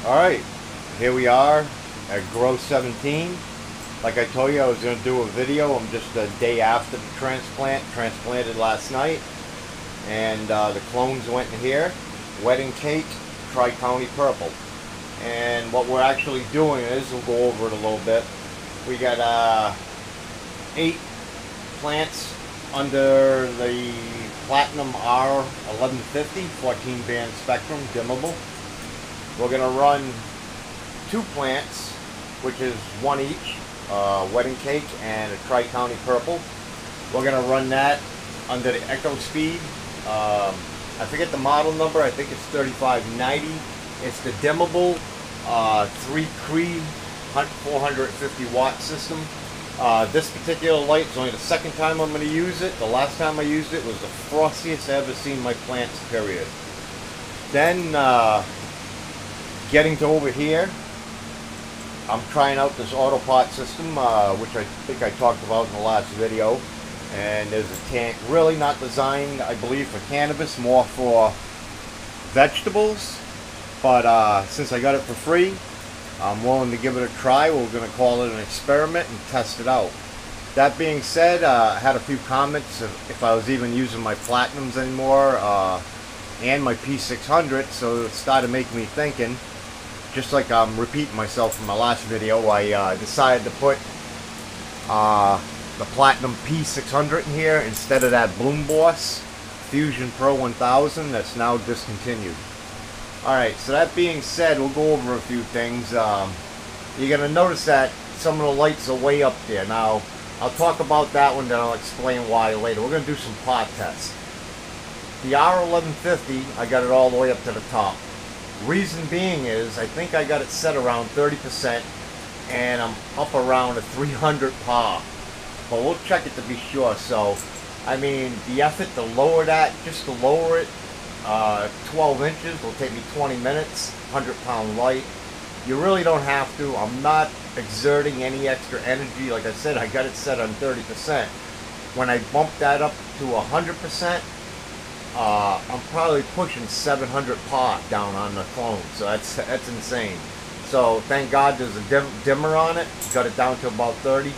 Alright, here we are at Grow 17. Like I told you, I was going to do a video. I'm just a day after the transplanted last night. And the clones went in here. Wedding cake, Tri-County purple. And what we're actually doing is, we'll go over it a little bit. We got 8 plants under the Platinum R1150, 14 band spectrum, dimmable. We're going to run 2 plants, which is 1 each, wedding cake and a Tri-County purple. We're going to run that under the EcoSpeed. I forget the model number, I think it's 3590. It's the dimmable 3 Cree 450 watt system. This particular light is only the second time I'm going to use it. The last time I used it was the frostiest I ever seen my plants, period. Then getting to over here, I'm trying out this autopot system, which I think I talked about in the last video. And there's a tank really not designed, I believe, for cannabis, more for vegetables. But since I got it for free, I'm willing to give it a try. We're going to call it an experiment and test it out. That being said, I had a few comments if I was even using my Platinums anymore and my P600, so it started making me thinking. Just like I'm repeating myself from my last video, I decided to put the Platinum P600 in here instead of that Bloom Boss Fusion Pro 1000 that's now discontinued. Alright, so that being said, we'll go over a few things. You're going to notice that some of the lights are way up there. Now, I'll talk about that one, then I'll explain why later. We're going to do some pot tests. The R1150, I got it all the way up to the top. Reason being is, I think I got it set around 30%, and I'm up around a 300 PAR. But we'll check it to be sure. So, I mean, the effort to lower that, just to lower it, 12 inches will take me 20 minutes, 100-pound light. You really don't have to. I'm not exerting any extra energy. Like I said, I got it set on 30%. When I bump that up to 100%, I'm probably pushing 700 PAR down on the clone. So that's insane. So thank God there's a dimmer on it. Got it down to about 30.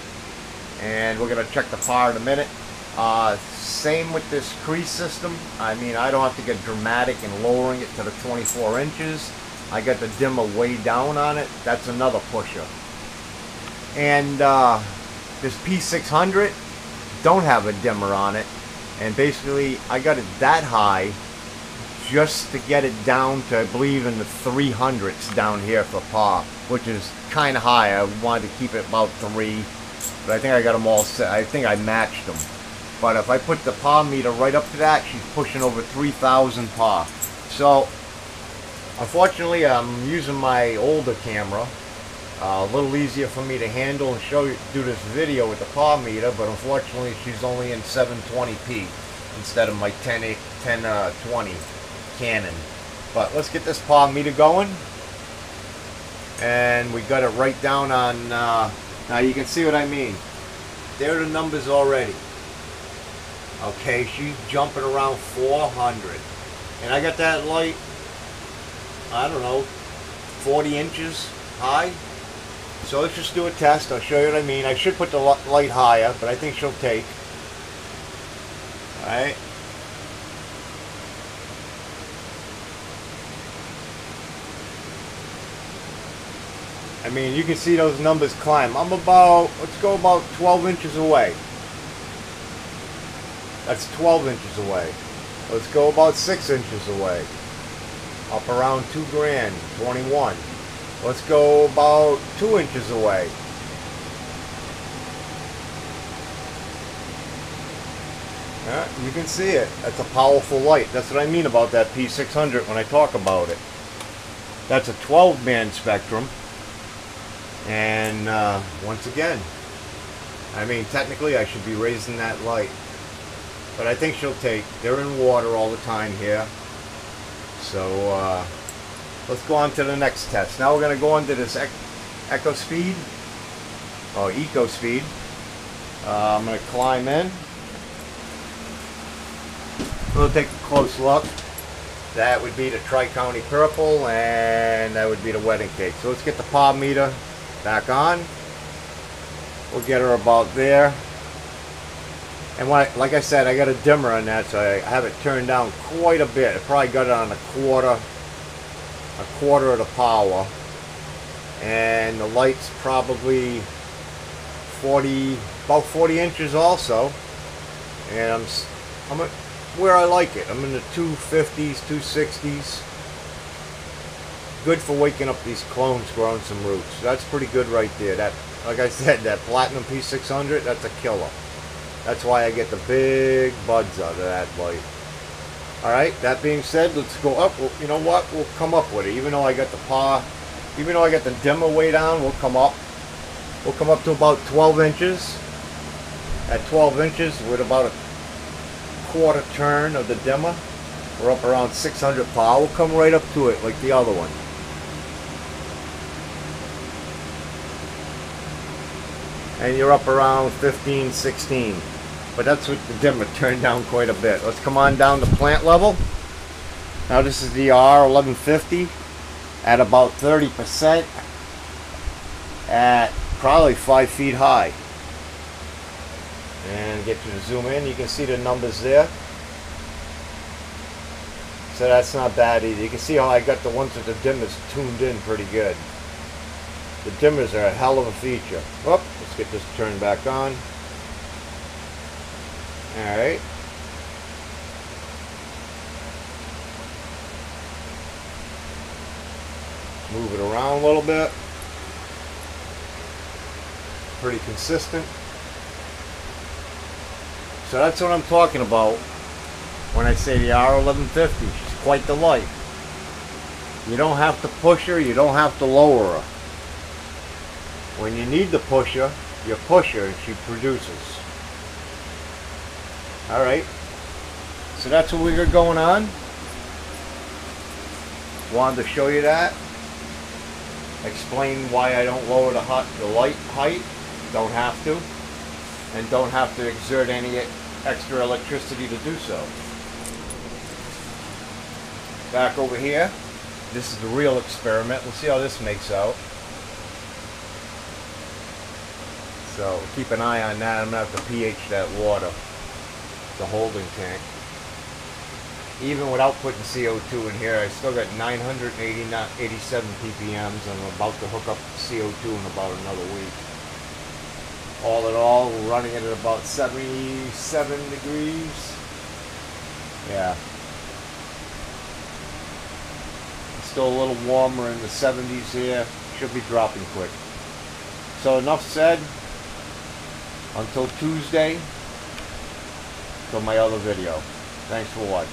And we're going to check the PAR in a minute. Same with this Cree system. I mean, I don't have to get dramatic in lowering it to the 24 inches. I got the dimmer way down on it. That's another pusher. And this P600 don't have a dimmer on it. And basically, I got it that high just to get it down to, I believe, in the 300s down here for PAR, which is kind of high. I wanted to keep it about 3. But I think I got them all set. I think I matched them. But if I put the PAR meter right up to that, she's pushing over 3,000 PAR. So, unfortunately, I'm using my older camera. A little easier for me to handle and do this video with the PAR meter. But unfortunately, she's only in 720p instead of my 1020 Canon. But let's get this PAR meter going. And we got it right down on... now you can see what I mean. There are the numbers already. Okay, she's jumping around 400. And I got that light, I don't know, 40 inches high. So let's just do a test. I'll show you what I mean. I should put the light higher, but I think she'll take. Alright. I mean, you can see those numbers climb. I'm about, let's go about 12 inches away. That's 12 inches away. Let's go about 6 inches away. Up around 2 grand, 21. Let's go about 2 inches away. Yeah, you can see it. That's a powerful light. That's what I mean about that P600 when I talk about it. That's a 12-band spectrum. And once again, I mean, technically I should be raising that light. But I think she'll take. They're in water all the time here. So let's go on to the next test. Now we're going to go into this EcoSpeed. Oh, EcoSpeed. I'm going to climb in. We'll take a close look. That would be the Tri-County Purple, and that would be the wedding cake. So let's get the POB meter back on. We'll get her about there. And like I said, I got a dimmer on that, so I have it turned down quite a bit. I probably got it on a quarter of the power. And the light's probably about 40 inches also. And I'm at where I like it. I'm in the 250s, 260s. Good for waking up these clones growing some roots. That's pretty good right there. That, like I said, that Platinum P600, that's a killer. That's why I get the big buds out of that light. Alright, that being said, let's go up. Well, you know what? We'll come up with it. Even though I got the dimmer way down, we'll come up. We'll come up to about 12 inches. At 12 inches, with about a quarter turn of the dimmer, we're up around 600 power. We'll come right up to it like the other one. And you're up around 15, 16. But that's with the dimmer turned down quite a bit. Let's come on down to plant level. Now this is the R1150 at about 30% at probably 5 feet high. And get you to zoom in, you can see the numbers there. So that's not bad either. You can see how I got the ones with the dimmers tuned in pretty good. The dimmers are a hell of a feature. Whoop, let's get this turned back on. Alright. Move it around a little bit. Pretty consistent. So that's what I'm talking about when I say the R1150. She's quite the light. You don't have to push her, you don't have to lower her. When you need to push her, you push her and she produces. Alright. So that's what we got going on. Wanted to show you that. Explain why I don't lower the light height. Don't have to. And don't have to exert any extra electricity to do so. Back over here, this is the real experiment. We'll see how this makes out. So keep an eye on that. I'm going to have to pH that water, the holding tank. Even without putting CO2 in here, I still got 987 ppms. I'm about to hook up CO2 in about another week. All in all, we're running it at about 77 degrees. Yeah. It's still a little warmer in the 70s here. Should be dropping quick. So enough said. Until Tuesday, till my other video. Thanks for watching.